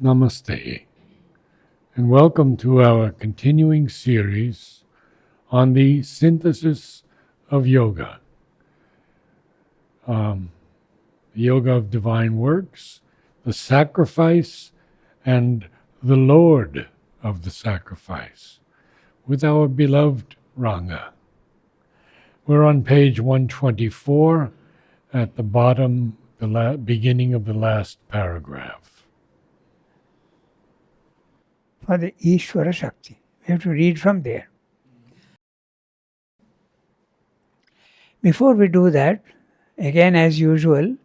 Namaste, and welcome to our continuing series on the synthesis of yoga. The yoga of divine works, the sacrifice, and the Lord of the sacrifice, with our beloved Ranga. We're on page 124 at the bottom, the beginning of the last paragraph. For the Ishvara Shakti. We have to read from there. Before we do that, again as usual,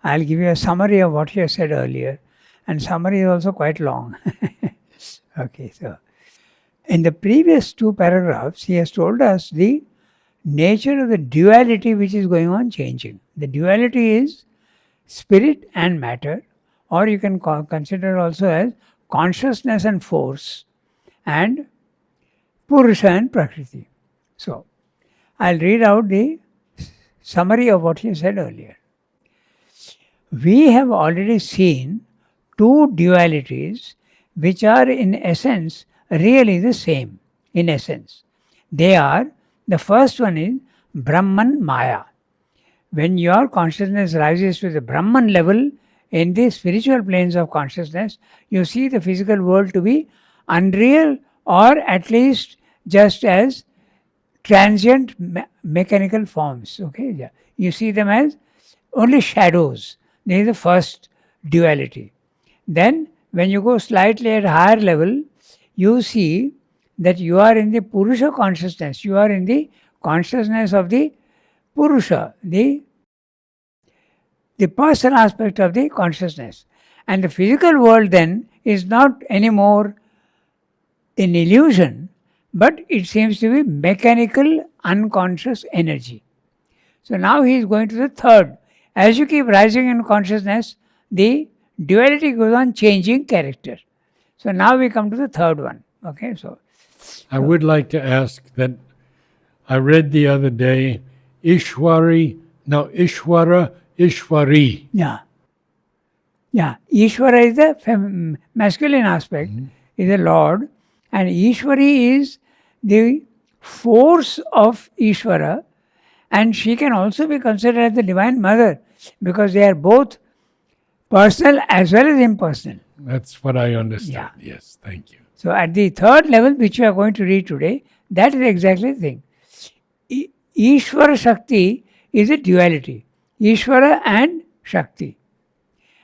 I'll give you a summary of what he has said earlier. And summary is also quite long. Okay, so in the previous two paragraphs, he has told us the nature of the duality which is going on changing. The duality is spirit and matter, or you can consider also as consciousness and force, and Purusha and Prakriti. So, I'll read out the summary of what he said earlier. We have already seen two dualities which are in essence really the same in essence. They are, the first one is Brahman Maya. When your consciousness rises to the Brahman level, in the spiritual planes of consciousness, you see the physical world to be unreal, or at least just as transient mechanical forms. Okay, yeah. You see them as only shadows. This is the first duality. Then, when you go slightly at higher level, you see that you are in the Purusha consciousness. You are in the consciousness of the Purusha, the person aspect of the consciousness. And the physical world then is not anymore an illusion, but it seems to be mechanical, unconscious energy. So now he is going to the third. As you keep rising in consciousness, the duality goes on changing character. So now we come to the third one. Okay, so I would like to ask that I read the other day, Ishwara, Ishwari. Yeah. Ishvara is the masculine aspect, is the Lord, and Ishwari is the force of Ishvara, and she can also be considered as the Divine Mother because they are both personal as well as impersonal. That's what I understand. Yeah. Yes, thank you. So at the third level, which we are going to read today, that is exactly the thing. Ishvara Shakti is a duality. Ishvara and Shakti.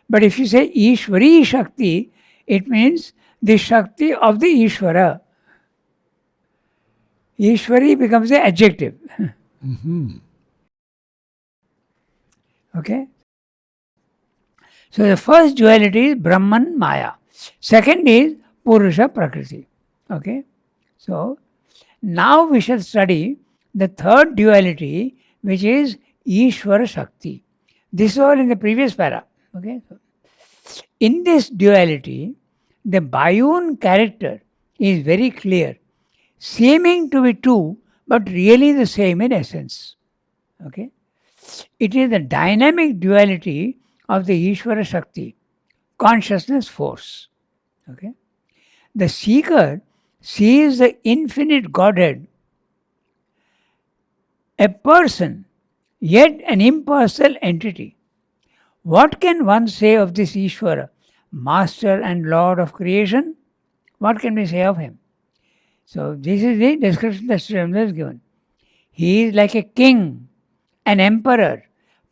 But if you say Ishvari Shakti, it means the Shakti of the Ishvara. Ishvari becomes the adjective. Okay? So the first duality is Brahman Maya. Second is Purusha Prakriti. Okay? So now we shall study the third duality, which is Ishvara Shakti. This is all in the previous para. Okay? In this duality, the Bayun character is very clear, seeming to be two, but really the same in essence. Okay? It is the dynamic duality of the Ishvara Shakti, consciousness force. Okay? The seeker sees the infinite Godhead, a person, yet an impersonal entity. What can one say of this Ishvara, master and lord of creation? What can we say of him? So this is the description that Sri Ramakrishna has given. He is like a king, an emperor,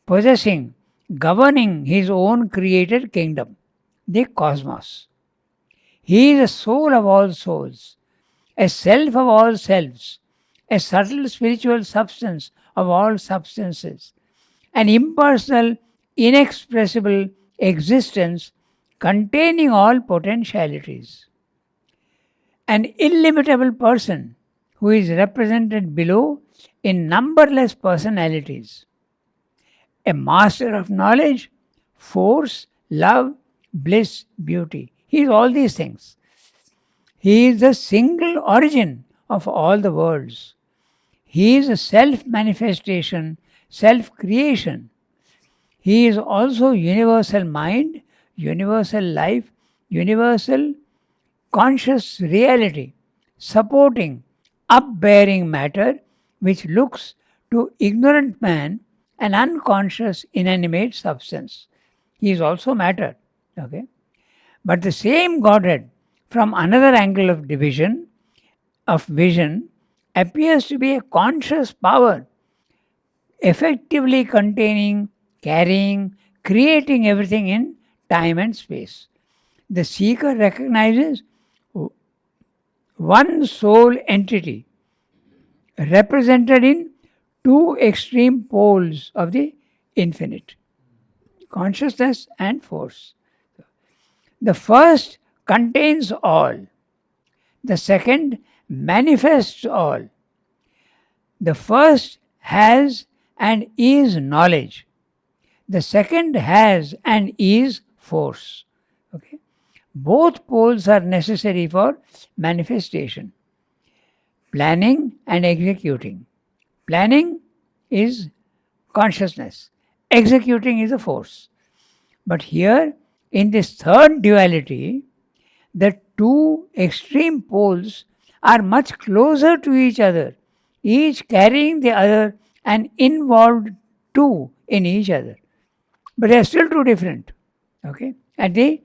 possessing, governing his own created kingdom, the cosmos. He is a soul of all souls, a self of all selves, a subtle spiritual substance of all substances, an impersonal, inexpressible existence containing all potentialities. An illimitable person who is represented below in numberless personalities. A master of knowledge, force, love, bliss, beauty. He is all these things. He is the single origin of all the worlds. He is a self-manifestation, self-creation. He is also universal mind, universal life, universal conscious reality, supporting, upbearing matter which looks to ignorant man an unconscious inanimate substance. He is also matter. Okay? But the same Godhead, from another angle of vision, appears to be a conscious power, effectively containing, carrying, creating everything in time and space. The seeker recognizes one sole entity represented in two extreme poles of the infinite, consciousness and force. The first contains all, the second manifests all. The first has and is knowledge, the second has and is force. Okay? Both poles are necessary for manifestation. Planning and executing. Planning is consciousness, executing is a force. But here, in this third duality, the two extreme poles are much closer to each other, each carrying the other and involved too in each other. But they are still two different, okay, at the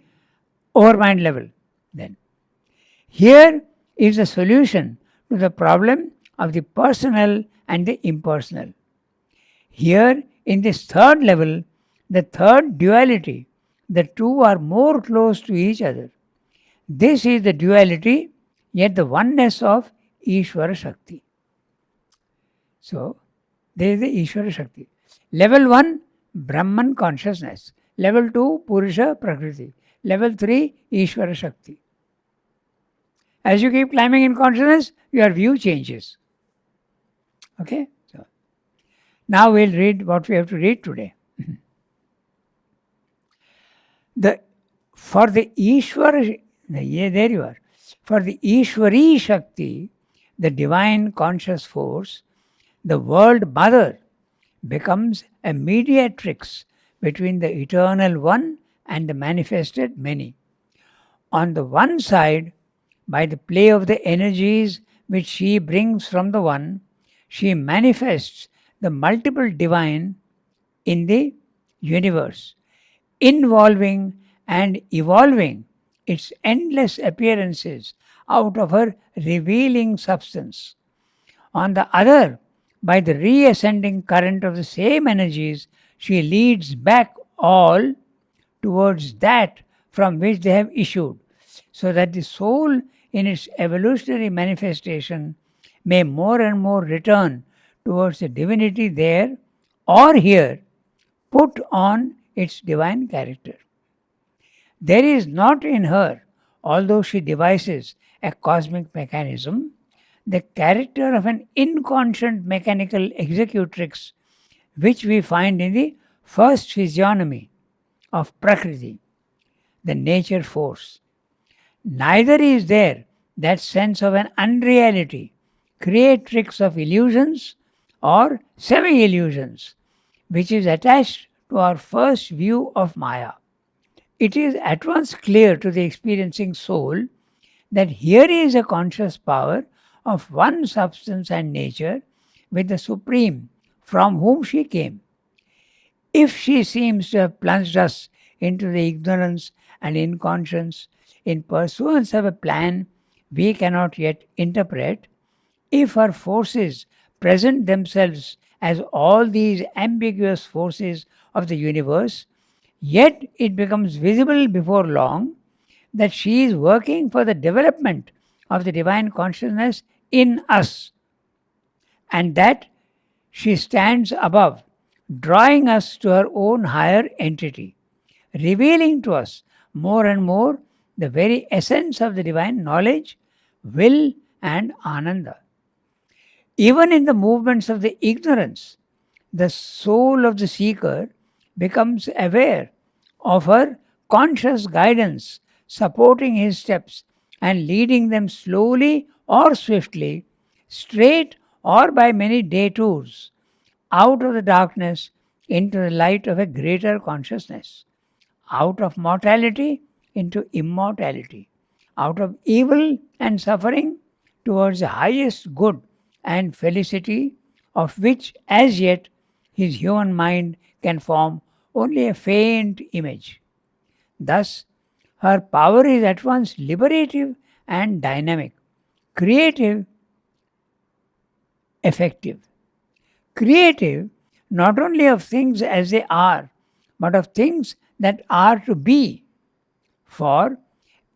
overmind level. Then, here is the solution to the problem of the personal and the impersonal. Here, in this third level, the third duality, the two are more close to each other. This is the duality, yet the oneness of Ishvara Shakti. So, there is the Ishvara Shakti. Level 1, Brahman consciousness. Level 2, Purusha Prakriti. Level 3, Ishvara Shakti. As you keep climbing in consciousness, your view changes. Okay? So, now we'll read what we have to read today. For the Ishvara, there you are. For the Ishvari Shakti, the divine conscious force, the world mother becomes a mediatrix between the eternal one and the manifested many. On the one side, by the play of the energies which she brings from the one, she manifests the multiple divine in the universe, involving and evolving its endless appearances out of her revealing substance. On the other, by the reascending current of the same energies, she leads back all towards that from which they have issued, so that the soul in its evolutionary manifestation may more and more return towards the divinity there or here, put on its divine character. There is not in her, although she devises a cosmic mechanism, the character of an inconscient mechanical executrix which we find in the first physiognomy of Prakriti, the nature force. Neither is there that sense of an unreality, creatrix of illusions or semi-illusions, which is attached to our first view of Maya. It is at once clear to the experiencing soul that here is a conscious power of one substance and nature with the Supreme from whom she came. If she seems to have plunged us into the ignorance and inconscience in pursuance of a plan we cannot yet interpret, if her forces present themselves as all these ambiguous forces of the universe, yet it becomes visible before long that she is working for the development of the divine consciousness in us, and that she stands above, drawing us to her own higher entity, revealing to us more and more the very essence of the divine knowledge, will, and ananda. Even in the movements of the ignorance, the soul of the seeker becomes aware of her conscious guidance, supporting his steps and leading them slowly or swiftly, straight or by many detours, out of the darkness into the light of a greater consciousness, out of mortality into immortality, out of evil and suffering towards the highest good and felicity, of which as yet his human mind can form only a faint image. Thus, her power is at once liberative and dynamic, creative, effective. Creative not only of things as they are, but of things that are to be, for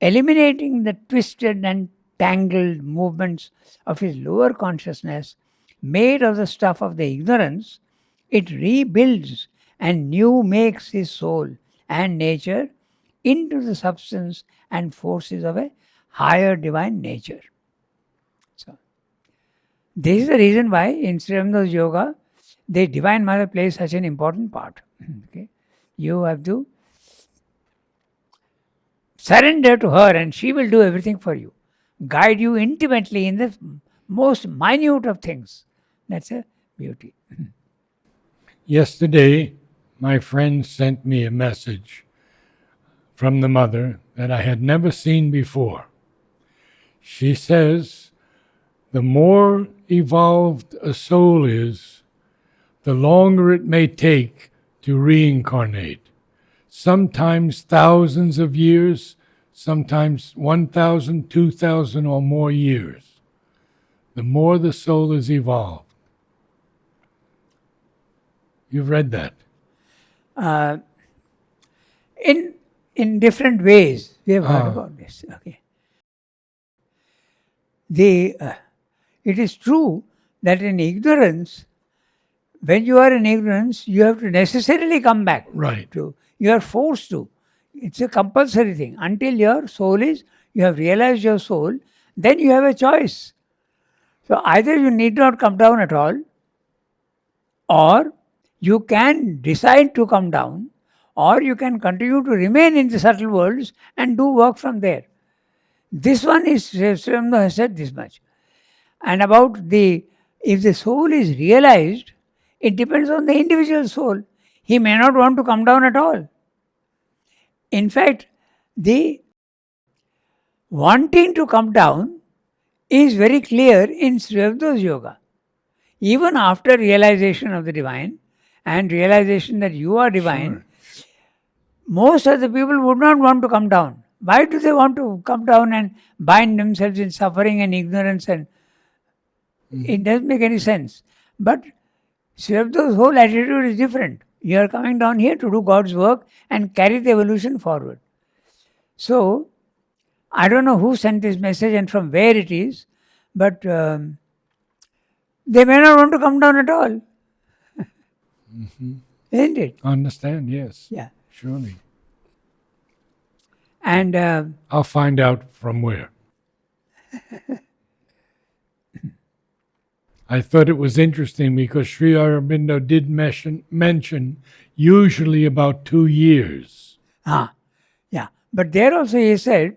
eliminating the twisted and tangled movements of his lower consciousness, made of the stuff of the ignorance, it rebuilds and new makes his soul and nature into the substance and forces of a higher divine nature. So, this is the reason why in Sri Aurobindo Yoga, the Divine Mother plays such an important part. Okay? You have to surrender to her and she will do everything for you, guide you intimately in the most minute of things. That's a beauty. Yesterday, my friend sent me a message from the mother that I had never seen before. She says, the more evolved a soul is, the longer it may take to reincarnate. Sometimes thousands of years, sometimes 1,000, 2,000 or more years. The more the soul is evolved. You've read that. In different ways, we have heard about this. Okay. It is true that in ignorance, when you are in ignorance, you have to necessarily come back. Right. You are forced to. It's a compulsory thing. Until your soul you have realized your soul, then you have a choice. So either you need not come down at all, or you can decide to come down, or you can continue to remain in the subtle worlds and do work from there. This one is, Sri Aurobindo has said this much. And about if the soul is realized, it depends on the individual soul. He may not want to come down at all. In fact, the wanting to come down is very clear in Sri Aurobindo's yoga. Even after realization of the divine and realization that you are divine, Sure. most of the people would not want to come down. Why do they want to come down and bind themselves in suffering and ignorance? And it doesn't make any sense. But Sri Aurobindo's whole attitude is different. You are coming down here to do God's work and carry the evolution forward. So, I don't know who sent this message and from where it is, but they may not want to come down at all. Isn't it? Understand, yes. Yeah. Surely. And I'll find out from where. I thought it was interesting because Sri Aurobindo did mention usually about 2 years. yeah. But there also he said,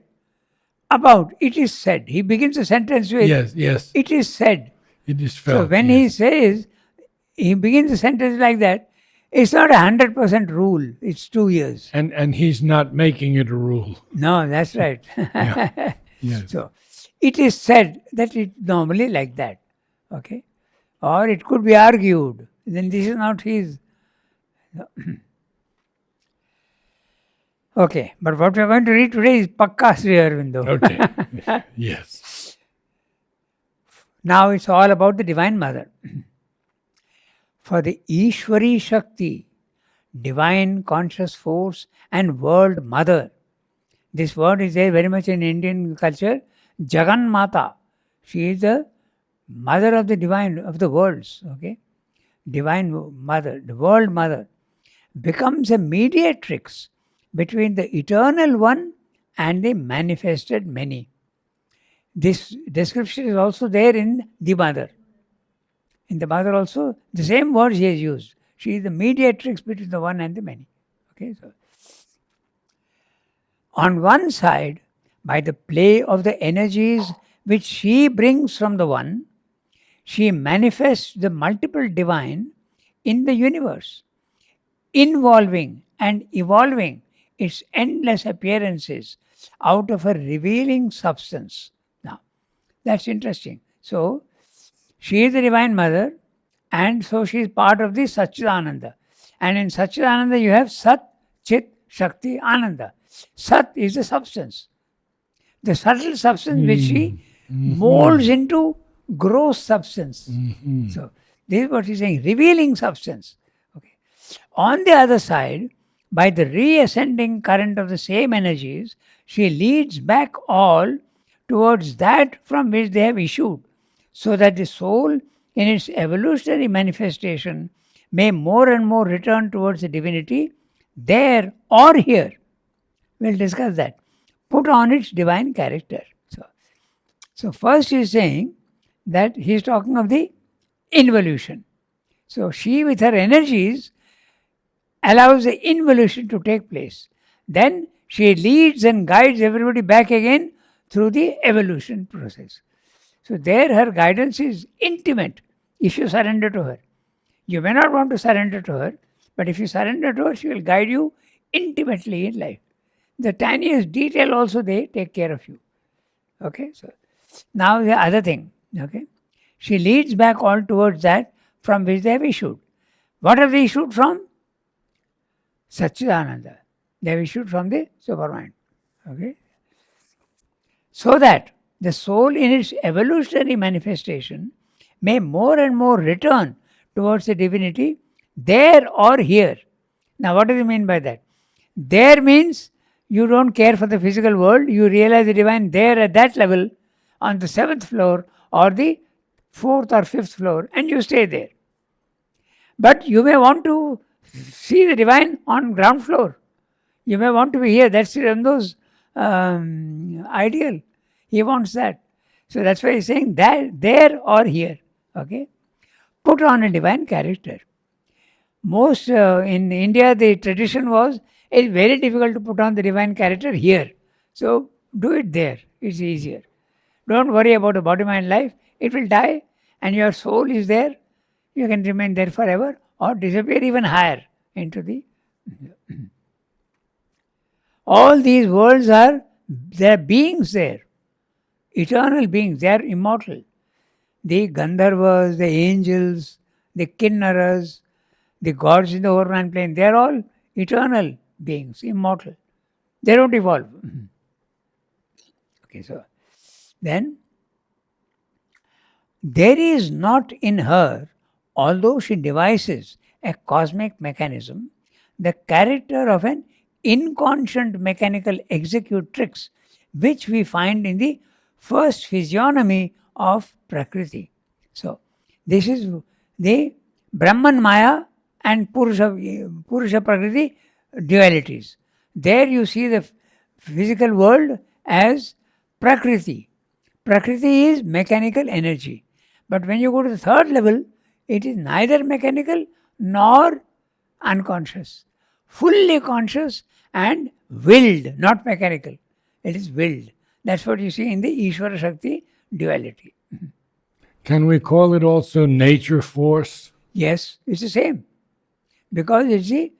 about, it is said. He begins a sentence with, Yes. it is said. It is felt. So when yes. he begins a sentence like that, it's not 100% rule. It's 2 years. And he's not making it a rule. No, that's right. Yeah. Yes. So it is said that it's normally like that. Okay? Or it could be argued. Then this is not his. Okay, but what we are going to read today is Pakka Sri Aurobindo. Okay. Yes. Now it's all about the Divine Mother. For the Ishwari Shakti, Divine Conscious Force and World Mother. This word is there very much in Indian culture. Jagan Mata. She is the mother of the divine, of the worlds. Okay? Divine Mother, the World Mother, becomes a mediatrix between the Eternal One and the manifested many. This description is also there in the Mother. In the Mother also, the same word she has used. She is the mediatrix between the one and the many. Okay, so on one side, by the play of the energies which she brings from the one, she manifests the multiple divine in the universe, involving and evolving its endless appearances out of a revealing substance. Now, that's interesting. So, she is the Divine Mother, and so she is part of the Satchidananda. And in Satchidananda, you have Sat, Chit, Shakti, Ananda. Sat is the substance, the subtle substance which she molds into gross substance. So, this is what he's saying, revealing substance. Okay. On the other side, by the reascending current of the same energies, she leads back all towards that from which they have issued, so that the soul, in its evolutionary manifestation, may more and more return towards the divinity there or here. We'll discuss that. Put on its divine character. So first he's saying that he's talking of the involution. So she, with her energies, allows the involution to take place. Then she leads and guides everybody back again through the evolution process. So there her guidance is intimate if you surrender to her. You may not want to surrender to her, but if you surrender to her, she will guide you intimately in life. The tiniest detail also they take care of you. Okay, so now the other thing. Okay, she leads back all towards that from which they have issued. What have they issued from? Satchidananda. They have issued from the Supermind. Okay, so that the soul in its evolutionary manifestation may more and more return towards the divinity there or here. Now, what does it mean by that? There means you don't care for the physical world, you realize the divine there at that level on the 7th floor or the 4th or 5th floor, and you stay there. But you may want to see the divine on ground floor. You may want to be here. That's Rando's ideal. He wants that. So that's why he's saying that there or here. Okay, put on a divine character. Most in India, the tradition was it's very difficult to put on the divine character here. So do it there. It's easier. Don't worry about the body, mind, life. It will die, and your soul is there. You can remain there forever, or disappear even higher into the. All these worlds are there beings there, eternal beings. They are immortal. The Gandharvas, the angels, the Kinnaras, the gods in the overman plane, they are all eternal beings, immortal. They don't evolve. Okay, so then there is not in her, although she devises a cosmic mechanism, the character of an inconscient mechanical executrix, which we find in the first physiognomy of Prakriti. So, this is the Brahman Maya and Purusha Prakriti dualities. There you see the physical world as Prakriti. Prakriti is mechanical energy. But when you go to the third level, it is neither mechanical nor unconscious. Fully conscious and willed, not mechanical. It is willed. That's what you see in the Ishvara Shakti duality. Can we call it also nature force? Yes, it's the same. Because it's the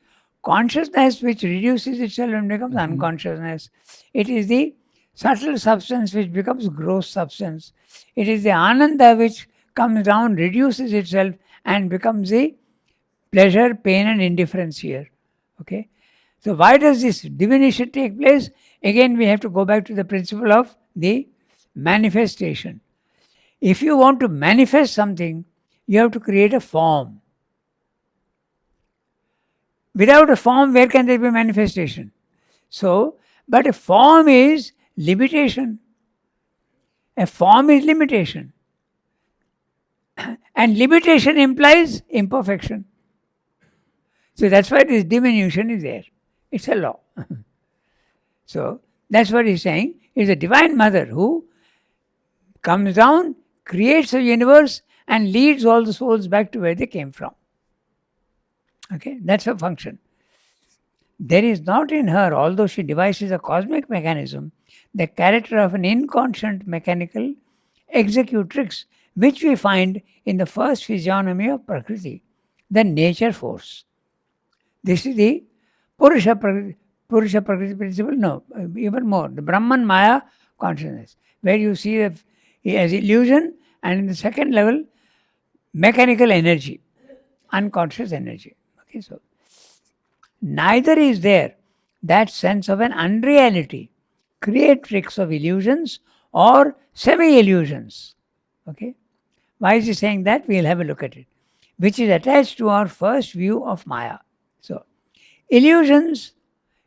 consciousness which reduces itself and becomes unconsciousness. It is the subtle substance which becomes gross substance. It is the Ananda which comes down, reduces itself and becomes the pleasure, pain and indifference here. Okay. So why does this diminution take place? Again, we have to go back to the principle of the manifestation. If you want to manifest something, you have to create a form. Without a form, where can there be manifestation? So, but a form is limitation. A form is limitation. And limitation implies imperfection. So that's why this diminution is there. It's a law. So that's what he's saying. It's the Divine Mother who comes down, creates a universe and leads all the souls back to where they came from. Okay, that's her function. There is not in her, although she devises a cosmic mechanism, the character of an inconscient mechanical executrix, which we find in the first physiognomy of Prakriti, the nature force. This is the Purusha Purusha Prakriti principle? No, even more. The Brahman Maya consciousness, where you see as illusion, and in the second level, mechanical energy, unconscious energy. Okay, so neither is there that sense of an unreality, creatrix of illusions or semi illusions. Okay, why is he saying that? We'll have a look at it, which is attached to our first view of Maya. So, illusions,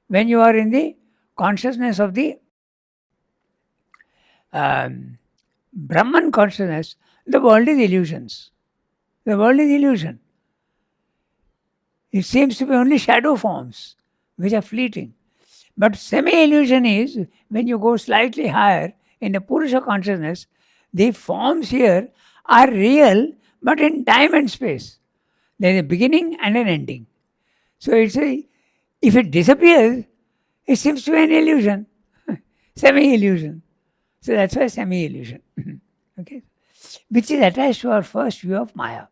when you are in the consciousness of the Brahman consciousness, the world is illusions. The world is illusion. It seems to be only shadow forms which are fleeting. But semi illusion is when you go slightly higher in the Purusha consciousness, the forms here are real but in time and space. There is a beginning and an ending. So it's if it disappears, it seems to be an illusion, semi illusion. So that's why semi illusion. Okay, which is attached to our first view of Maya.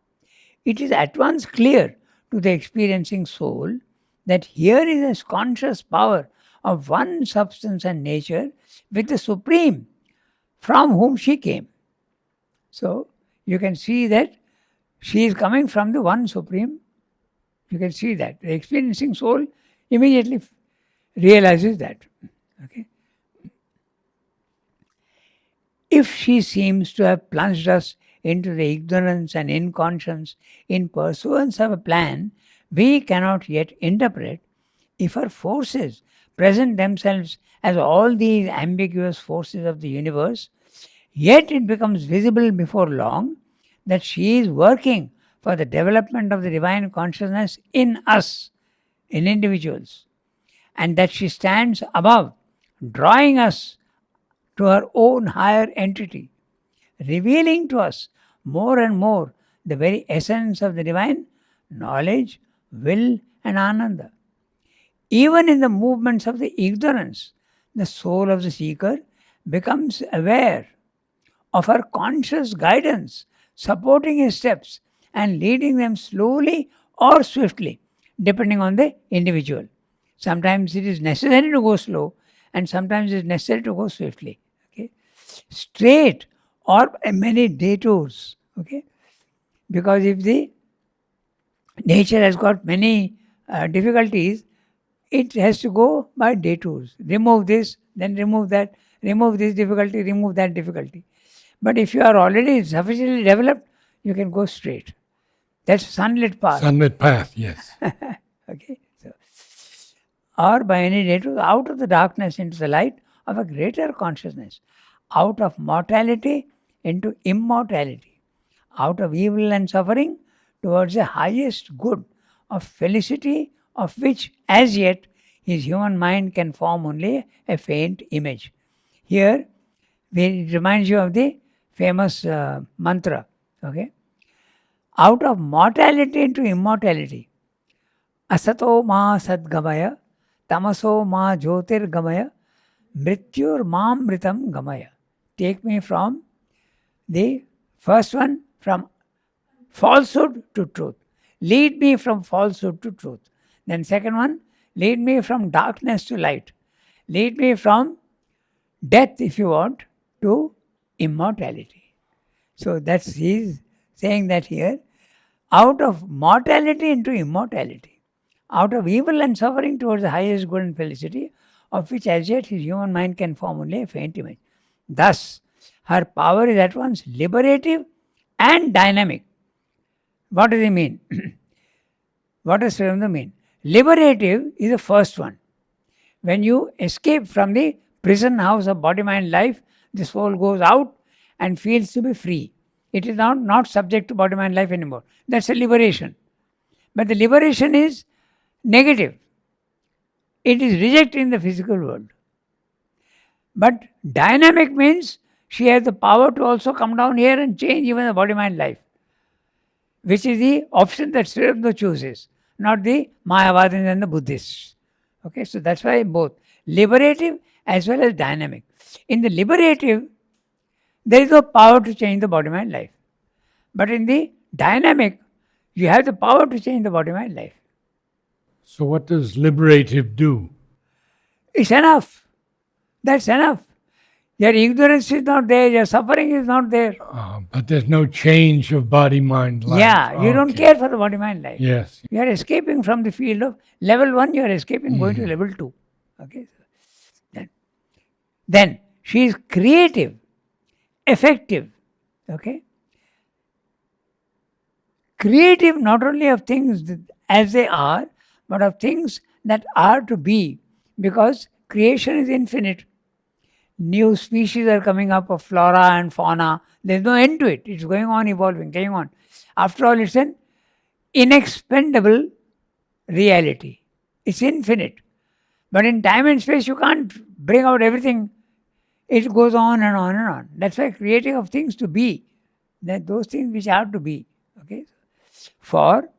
It is at once clear to the experiencing soul that here is a conscious power of one substance and nature with the Supreme from whom she came. So you can see that she is coming from the one Supreme. You can see that. The experiencing soul immediately realizes that. Okay. If she seems to have plunged us into the ignorance and inconscience in pursuance of a plan we cannot yet interpret, if her forces present themselves as all these ambiguous forces of the universe, yet it becomes visible before long that she is working for the development of the divine consciousness in us, in individuals, and that she stands above, drawing us to her own higher entity, revealing to us more and more the very essence of the divine knowledge, will, and ananda. Even in the movements of the ignorance, the soul of the seeker becomes aware of her conscious guidance, supporting his steps and leading them slowly or swiftly, depending on the individual. Sometimes it is necessary to go slow, and sometimes it is necessary to go swiftly. Okay, straight or many detours. Okay, because if the nature has got many difficulties, it has to go by detours. Remove this, then remove that, remove this difficulty, remove that difficulty. But if you are already sufficiently developed, you can go straight. That's sunlit path. Sunlit path, yes. Okay. So, or by any detours, out of the darkness into the light of a greater consciousness, out of mortality into immortality, out of evil and suffering towards the highest good of felicity, of which as yet his human mind can form only a faint image. Here, it reminds you of the famous mantra. Okay, out of mortality into immortality, asato ma sadgamaya, tamaso ma jyotirgamaya, mrityur mamritam gamaya. Take me from the first one, from falsehood to truth. Lead me from falsehood to truth. Then second one, lead me from darkness to light. Lead me from death, if you want, to immortality. So that's he's saying that here, out of mortality into immortality, out of evil and suffering towards the highest good and felicity, of which as yet his human mind can form only a faint image. Thus, her power is at once liberative and dynamic. What does it mean? What does Srivamda mean? Liberative is the first one. When you escape from the prison house of body, mind, life, the soul goes out and feels to be free. It is now not subject to body, mind, life anymore. That's a liberation. But the liberation is negative. It is rejecting the physical world. But dynamic means she has the power to also come down here and change even the body, mind, life, which is the option that Srivamda chooses, not the Mayavadins and the Buddhists. Okay, so that's why both liberative as well as dynamic. In the liberative, there is no power to change the body, mind, life. But in the dynamic, you have the power to change the body, mind, life. So what does liberative do? It's enough. That's enough. Your ignorance is not there, your suffering is not there. But there's no change of body, mind, life. Yeah, you don't Okay. care for the body mind life. Yes. You are escaping from the field of level 1, you are escaping, going to level 2. Okay. Then she is creative, effective. Okay. Creative not only of things as they are, but of things that are to be, because creation is infinite. New species are coming up of flora and fauna. There's no end to it. It's going on, evolving, going on. After all, it's an inexpendable reality. It's infinite. But in time and space, you can't bring out everything. It goes on and on and on. That's why creating of things to be, that those things which are to be. Okay. For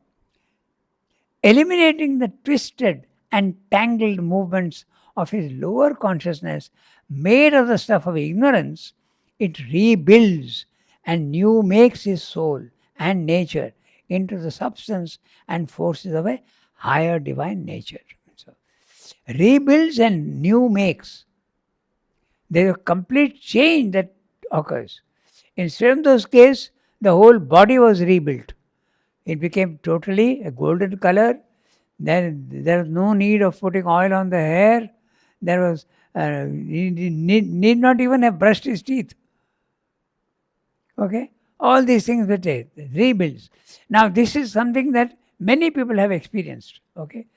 eliminating the twisted and tangled movements of his lower consciousness made of the stuff of ignorance, it rebuilds and new makes his soul and nature into the substance and forces of a higher divine nature. So, rebuilds and new makes. There's a complete change that occurs. In those cases, the whole body was rebuilt. It became totally a golden color. There was no need of putting oil on the hair. There was need not even have brushed his teeth. Okay, all these things were rebuilds. Now this is something that many people have experienced. Okay,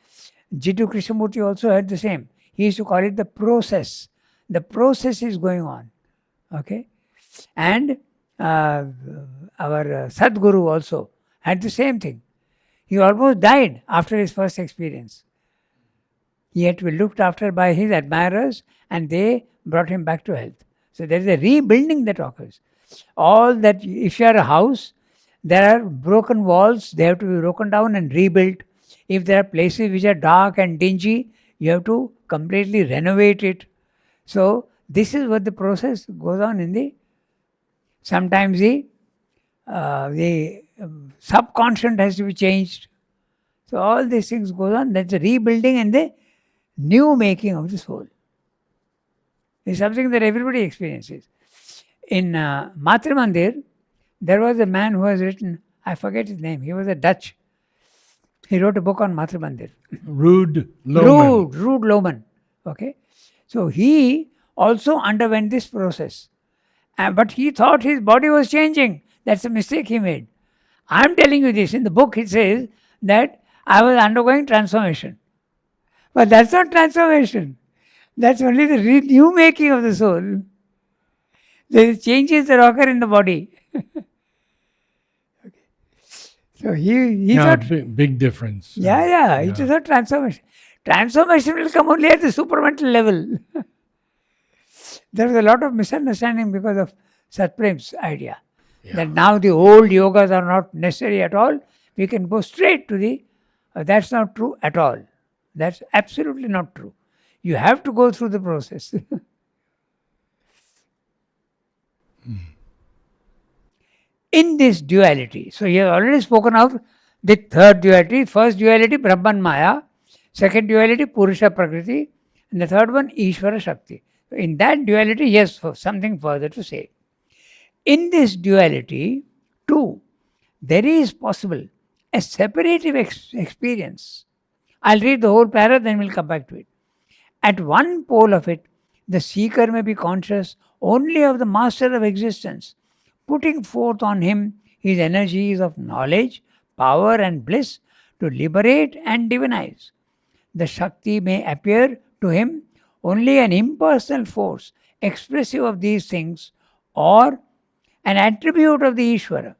Jiddu Krishnamurti also had the same. He used to call it the process. The process is going on. Okay, and our Sadguru also had the same thing. He almost died after his first experience. He had to be looked after by his admirers and they brought him back to health. So there is a rebuilding that occurs. All that, if you are a house, there are broken walls, they have to be broken down and rebuilt. If there are places which are dark and dingy, you have to completely renovate it. So this is what the process goes on in the, sometimes the subconscious has to be changed. So all these things go on. That's the rebuilding and the new making of the soul. It's something that everybody experiences. In Matra Mandir, there was a man who has written, I forget his name, he was a Dutch. He wrote a book on Matra Mandir. Rude Lohman. Rude Lohman. Okay. So he also underwent this process. But he thought his body was changing. That's a mistake he made. I'm telling you this. In the book it says that I was undergoing transformation. But that's not transformation. That's only the new making of the soul. There are changes that occur in the body. Okay. So he thought... Big difference. Yeah. It is not transformation. Transformation will come only at the supramental level. There was a lot of misunderstanding because of Satprem's idea. That now the old yogas are not necessary at all. We can go straight to the... that's not true at all. That's absolutely not true. You have to go through the process. In this duality, so you have already spoken of the third duality. First duality, Brahman Maya. Second duality, Purusha Prakriti. And the third one, Ishvara Shakti. So in that duality, yes, something further to say. In this duality, too, there is possible a separative experience. I'll read the whole para, then we'll come back to it. At one pole of it, the seeker may be conscious only of the master of existence, putting forth on him his energies of knowledge, power and bliss to liberate and divinize. The Shakti may appear to him only an impersonal force expressive of these things or an attribute of the Ishvara.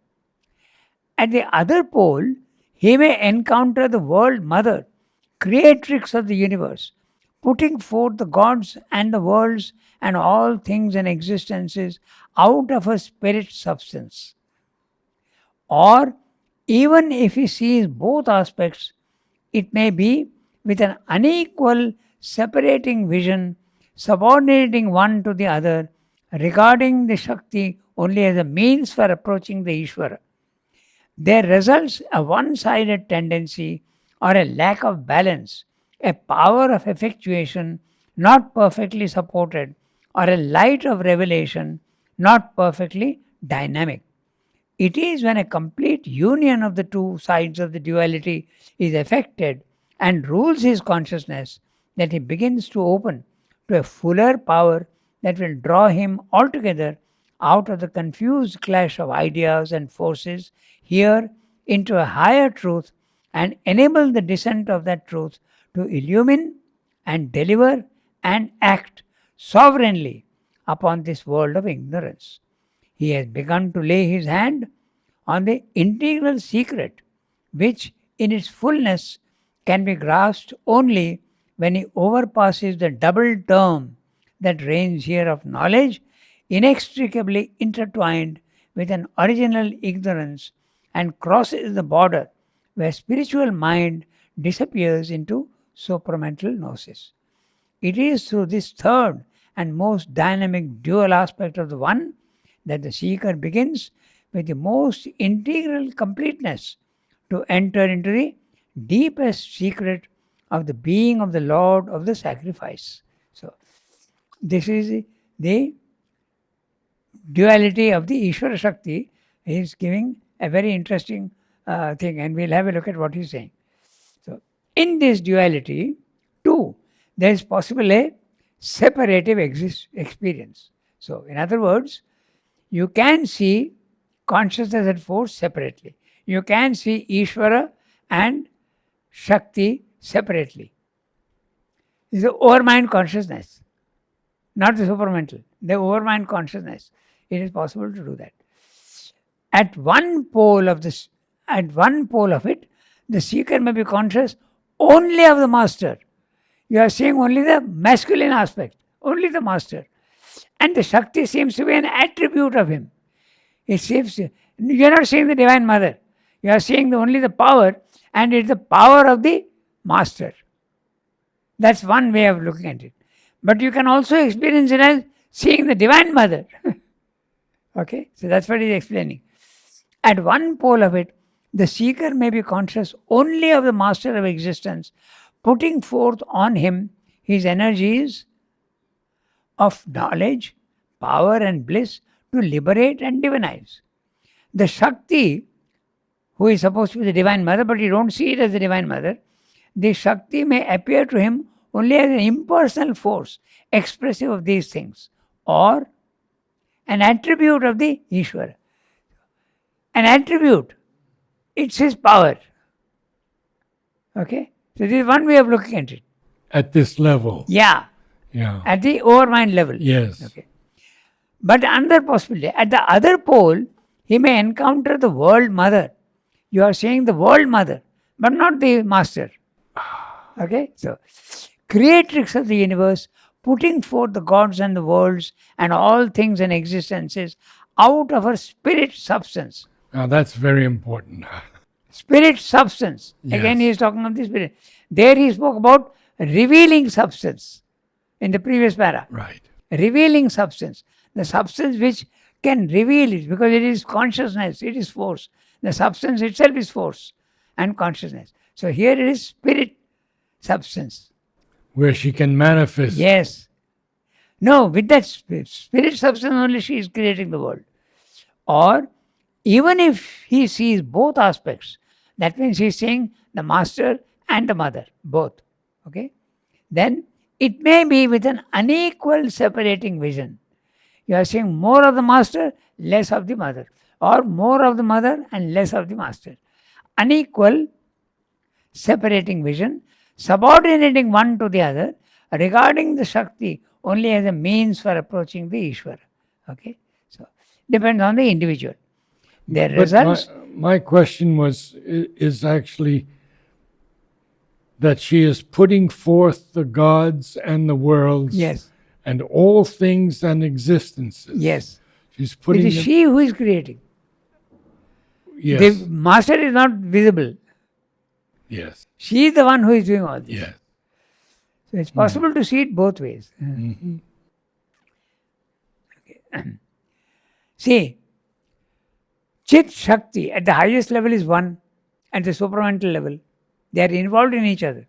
At the other pole, he may encounter the world mother, creatrix of the universe, putting forth the gods and the worlds and all things and existences out of her spirit substance. Or, even if he sees both aspects, it may be with an unequal separating vision, subordinating one to the other, regarding the Shakti only as a means for approaching the Ishvara. There results a one-sided tendency or a lack of balance, a power of effectuation not perfectly supported, or a light of revelation, not perfectly dynamic. It is when a complete union of the two sides of the duality is effected and rules his consciousness that he begins to open to a fuller power that will draw him altogether out of the confused clash of ideas and forces here into a higher truth and enable the descent of that truth to illumine and deliver and act sovereignly upon this world of ignorance. He has begun to lay his hand on the integral secret, which in its fullness can be grasped only when he overpasses the double term that reigns here of knowledge, inextricably intertwined with an original ignorance, and crosses the border where spiritual mind disappears into supramental gnosis. It is through this third and most dynamic dual aspect of the one that the seeker begins with the most integral completeness to enter into the deepest secret of the being of the Lord of the sacrifice. So, this is the duality of the Ishvara Shakti. He is giving a very interesting thing, and we'll have a look at what he's saying. So, in this duality, too, there is possible a separative experience. So, in other words, you can see consciousness and force separately. You can see Ishvara and Shakti separately. This is the overmind consciousness, not the supramental. The overmind consciousness. It is possible to do that. At one pole of it, the seeker may be conscious only of the master. You are seeing only the masculine aspect, only the master. And the Shakti seems to be an attribute of him. It seems you are not seeing the Divine Mother. You are seeing only the power, and it's the power of the master. That's one way of looking at it. But you can also experience it as seeing the Divine Mother. Okay, so that's what he's explaining. At one pole of it, the seeker may be conscious only of the master of existence, putting forth on him his energies of knowledge, power, and bliss to liberate and divinize. The Shakti, who is supposed to be the Divine Mother, but you don't see it as the Divine Mother, the Shakti may appear to him only as an impersonal force expressive of these things, or an attribute of the Ishvara. An attribute, it's his power. Okay? So this is one way of looking at it. At this level. Yeah. At the overmind level. Yes. Okay. But another possibility, at the other pole, he may encounter the world mother. You are seeing the world mother, but not the master. Okay? So, creatrix of the universe, putting forth the gods and the worlds and all things and existences out of her spirit substance. Now that's very important. Spirit substance. Yes. Again, he is talking of the spirit. There he spoke about revealing substance in the previous para. Right. Revealing substance. The substance which can reveal it, because it is consciousness, it is force. The substance itself is force and consciousness. So here it is spirit substance. Where she can manifest. Yes. No, with that spirit substance only she is creating the world. Or even if he sees both aspects, that means he is seeing the master and the mother, both. Okay? Then it may be with an unequal separating vision. You are seeing more of the master, less of the mother, or more of the mother and less of the master. Unequal separating vision, subordinating one to the other, regarding the Shakti only as a means for approaching the Ishvara. Okay? So, depends on the individual. Their results. My question is actually that she is putting forth the gods and the worlds. Yes. And all things and existences. Yes. She's putting it is she who is creating. Yes. The master is not visible. Yes. She is the one who is doing all this. Yes. So it's possible to see it both ways. Mm-hmm. Okay. See, Chit Shakti at the highest level is one, at the supramental level. They are involved in each other.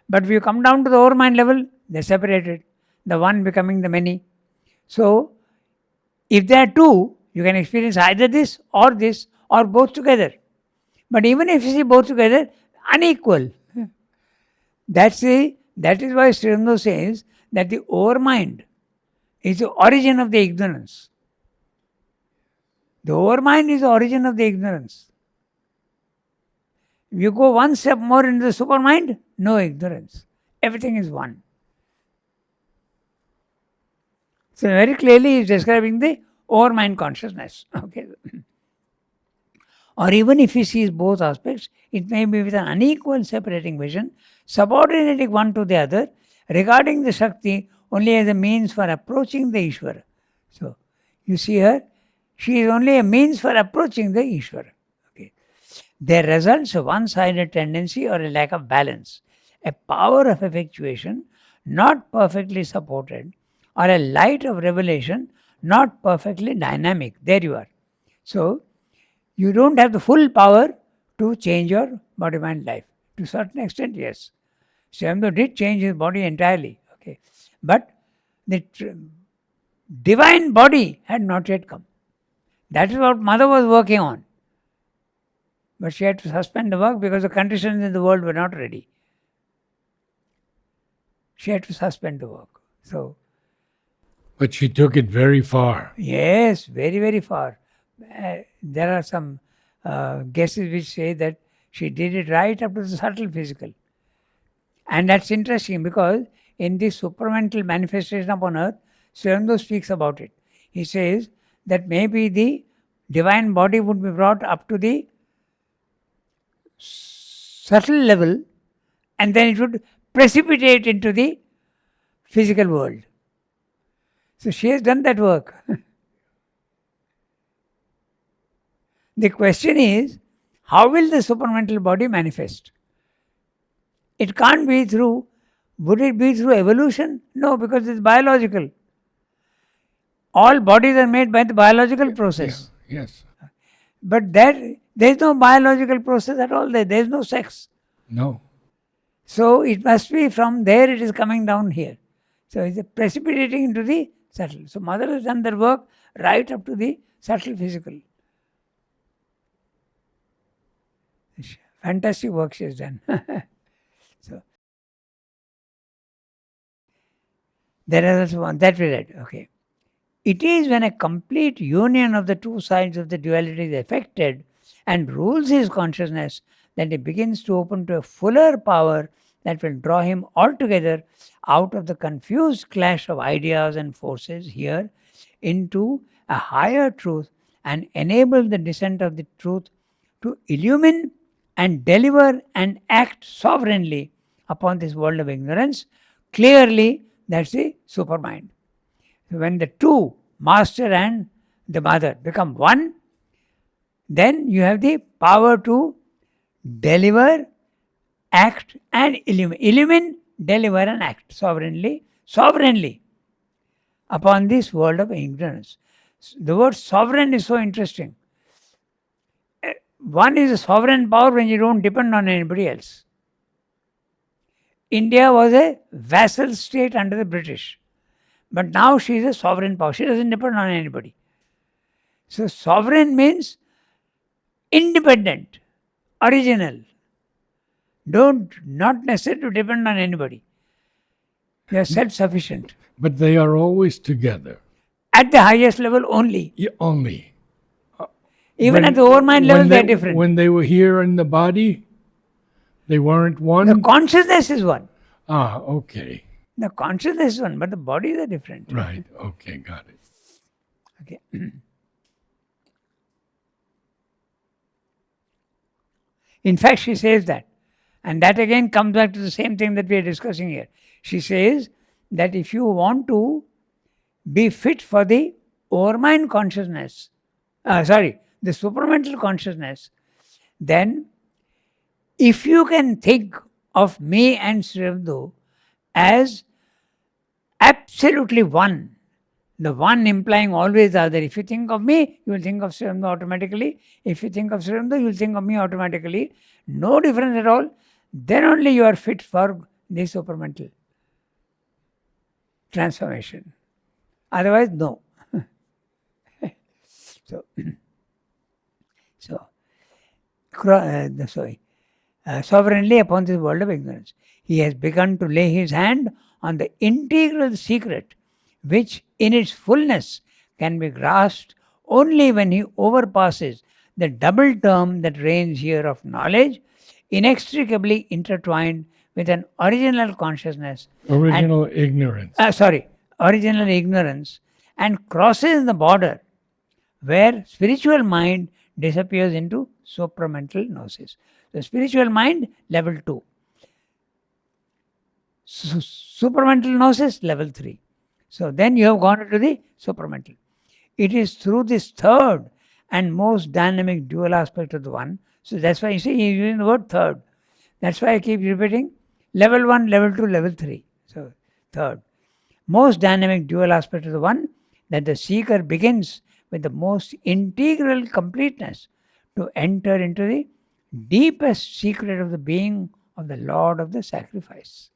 But if you come down to the overmind level, they're separated. The one becoming the many. So, if there are two, you can experience either this or both together. But even if you see both together, unequal. That is why Sri Aurobindo says that the overmind is the origin of the ignorance. The overmind is the origin of the ignorance. If you go one step more into the supermind, no ignorance. Everything is one. So very clearly he is describing the overmind consciousness. Okay. Or even if he sees both aspects, it may be with an unequal separating vision, subordinating one to the other, regarding the Shakti only as a means for approaching the Ishvara. So, you see her, she is only a means for approaching the Ishvara. Okay. There results a one-sided tendency or a lack of balance, a power of effectuation not perfectly supported, or a light of revelation not perfectly dynamic. There you are. So, you don't have the full power to change your body-mind life. To a certain extent, yes. Sri Aurobindo did change his body entirely. Okay. But the divine body had not yet come. That is what Mother was working on. But she had to suspend the work because the conditions in the world were not ready. She had to suspend the work. So, but she took it very far. Yes, very, very far. There are some guesses which say that she did it right up to the subtle physical. And that's interesting because in this supramental manifestation upon earth, Sri Aurobindo speaks about it. He says that maybe the divine body would be brought up to the subtle level and then it would precipitate into the physical world. So she has done that work. The question is, how will the supramental body manifest? It can't be through, would it be through evolution? No, because it's biological. All bodies are made by the biological process. Yeah, yes. But there is no biological process at all. There is no sex. No. So it must be from there it is coming down here. So it's precipitating into the subtle. So Mother has done their work right up to the subtle physical. Fantastic work she has done. So there is also one that we read. Okay. It is when a complete union of the two sides of the duality is effected and rules his consciousness that he begins to open to a fuller power that will draw him altogether out of the confused clash of ideas and forces here into a higher truth and enable the descent of the truth to illumine and deliver and act sovereignly upon this world of ignorance. Clearly, that's the supermind. When the two, master and the mother, become one, then you have the power to deliver, act and illumine. Illumine, deliver and act sovereignly upon this world of ignorance. The word sovereign is so interesting. One is a sovereign power when you don't depend on anybody else. India was a vassal state under the British. But now she is a sovereign power. She doesn't depend on anybody. So sovereign means independent, original. Not necessary to depend on anybody. They are self-sufficient. But they are always together. At the highest level only. Yeah, only. Even at the overmind level, they are different. When they were here in the body, they weren't one? The consciousness is one. Ah, okay. The consciousness is one, but the bodies are different. Right. Okay, got it. Okay. In fact, she says that. And that again comes back to the same thing that we are discussing here. She says that if you want to be fit for the overmind consciousness, the supramental consciousness, then if you can think of me and Sri Aurobindo as absolutely one, the one implying always the other. If you think of me, you will think of Sri Aurobindo automatically. If you think of Sri Aurobindo, you will think of me automatically. No difference at all. Then only you are fit for the supramental. transformation. Otherwise, no. Sovereignly upon this world of ignorance, he has begun to lay his hand on the integral secret, which in its fullness can be grasped only when he overpasses the double term that reigns here of knowledge, inextricably intertwined with an original consciousness. Original ignorance. Original ignorance, and crosses the border where spiritual mind disappears into supramental gnosis. The spiritual mind, level 2. Supramental gnosis, level 3. So then you have gone into the supramental. It is through this third and most dynamic dual aspect of the one. So that's why you see he's using the word third. That's why I keep repeating level 1, level 2, level 3. So third. Most dynamic dual aspect of the one, that the seeker begins with the most integral completeness to enter into the deepest secret of the being of the Lord of the sacrifice.